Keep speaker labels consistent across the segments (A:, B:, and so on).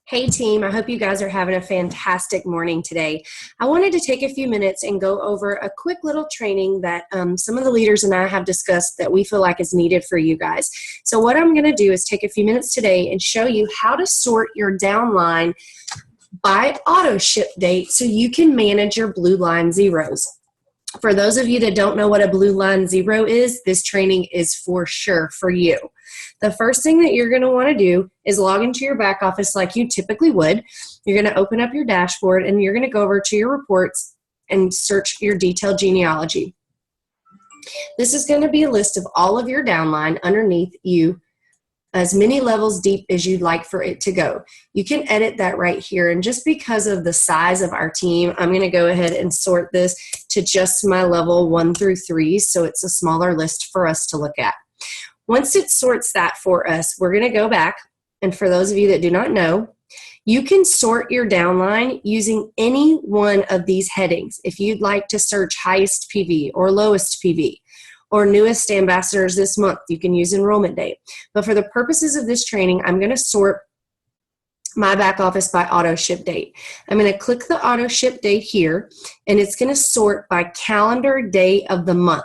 A: Hey team, I hope you guys are having a fantastic morning today. I wanted to take a few minutes and go over a quick little training that some of the leaders and I have discussed that we feel like is needed for you guys. So what I'm going to do is take a few minutes today and show you how to sort your downline by auto ship date so you can manage your blue line zeros. For those of you that don't know what a blue line zero is, this training is for sure for you. The first thing that you're going to want to do is log into your back office like you typically would. You're going to open up your dashboard and you're going to go over to your reports and search your detailed genealogy. This is going to be a list of all of your downline underneath you, as many levels deep as you'd like for it to go. You can edit that right here, and just because of the size of our team, I'm going to go ahead and sort this to just my level 1 through 3, so it's a smaller list for us to look at. Once it sorts that for us, we're going to go back, and for those of you that do not know, you can sort your downline using any one of these headings. If you'd like to search highest PV or lowest PV, or newest ambassadors this month, you can use enrollment date. But for the purposes of this training, I'm going to sort my back office by auto ship date. I'm going to click the auto ship date here, and it's going to sort by calendar day of the month.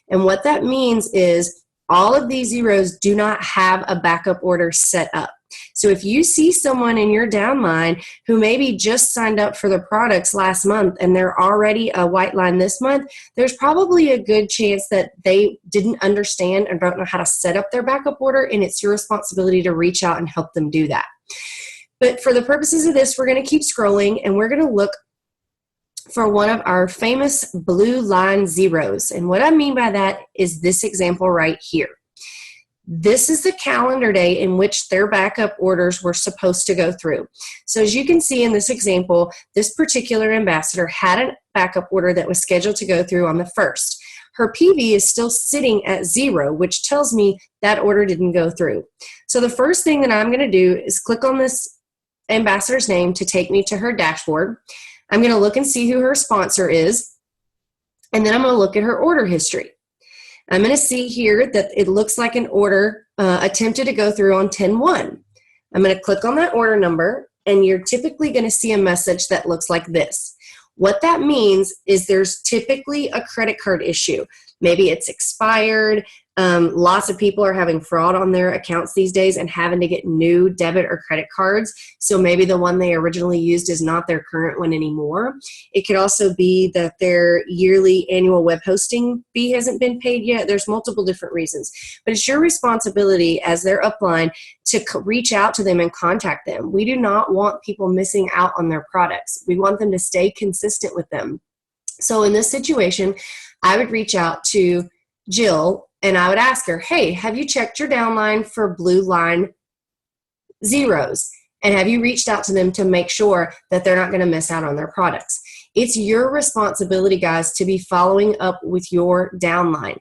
A: And what that means is all of these zeros do not have a backup order set up. So if you see someone in your downline who maybe just signed up for the products last month and they're already a white line this month, there's probably a good chance that they didn't understand and don't know how to set up their backup order, and it's your responsibility to reach out and help them do that. But for the purposes of this, we're going to keep scrolling and we're going to look for one of our famous blue line zeros. And what I mean by that is this example right here. This is the calendar day in which their backup orders were supposed to go through. So as you can see in this example, this particular ambassador had a backup order that was scheduled to go through on the 1st. Her PV is still sitting at 0, which tells me that order didn't go through. So the first thing that I'm going to do is click on this ambassador's name to take me to her dashboard. I'm going to look and see who her sponsor is, and then I'm going to look at her order history. I'm going to see here that it looks like an order attempted to go through on 10/1. I'm going to click on that order number, and you're typically going to see a message that looks like this. What that means is there's typically a credit card issue. Maybe it's expired. Lots of people are having fraud on their accounts these days and having to get new debit or credit cards. So maybe the one they originally used is not their current one anymore. It could also be that their yearly annual web hosting fee hasn't been paid yet. There's multiple different reasons. But it's your responsibility as their upline to reach out to them and contact them. We do not want people missing out on their products. We want them to stay consistent with them. So in this situation, I would reach out to Jill and I would ask her, hey, have you checked your downline for blue line zeros? And have you reached out to them to make sure that they're not going to miss out on their products? It's your responsibility, guys, to be following up with your downline,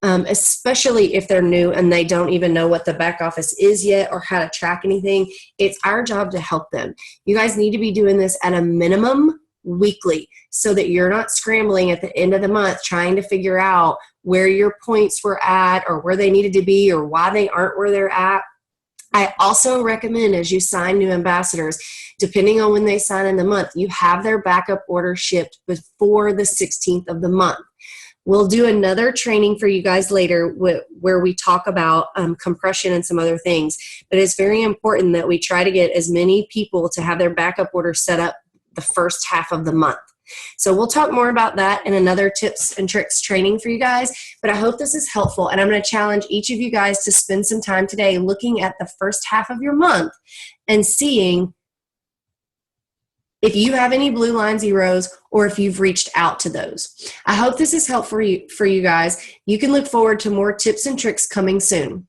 A: especially if they're new and they don't even know what the back office is yet or how to track anything. It's our job to help them. You guys need to be doing this at a minimum weekly so that you're not scrambling at the end of the month trying to figure out where your points were at or where they needed to be or why they aren't where they're at. I also recommend as you sign new ambassadors, depending on when they sign in the month, you have their backup order shipped before the 16th of the month. We'll do another training for you guys later where we talk about compression and some other things, but it's very important that we try to get as many people to have their backup order set up the first half of the month. So we'll talk more about that in another tips and tricks training for you guys, but I hope this is helpful, and I'm going to challenge each of you guys to spend some time today looking at the first half of your month and seeing if you have any blue line zeros or if you've reached out to those. I hope this is helpful for you guys. You can look forward to more tips and tricks coming soon.